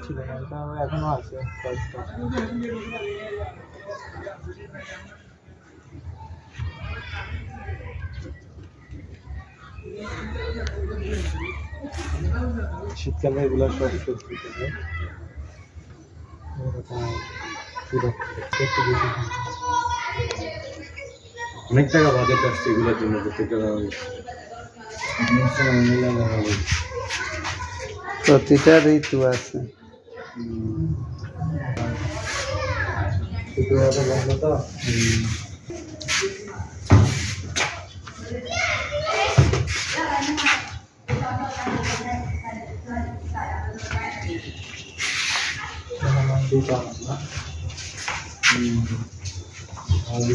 ছিল না, এটা এখনো আছে কয়েকটা। শীতকালে এগুলো সব সবজি থেকে অনেক টাকা বাজেট আসছে এগুলোর জন্য, প্রতিটা ঋতু আছে। আগে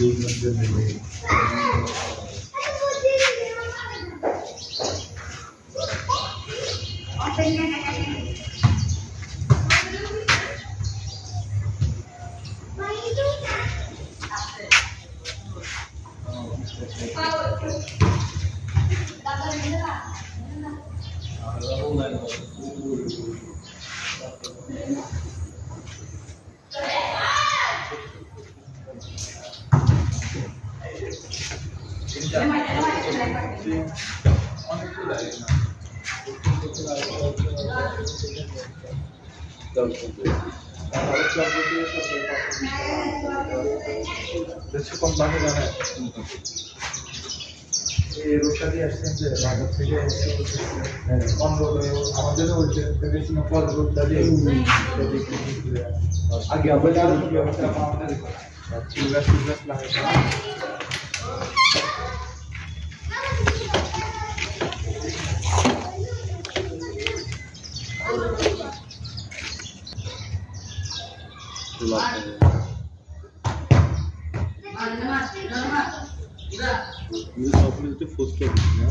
পোস্ট অফিস না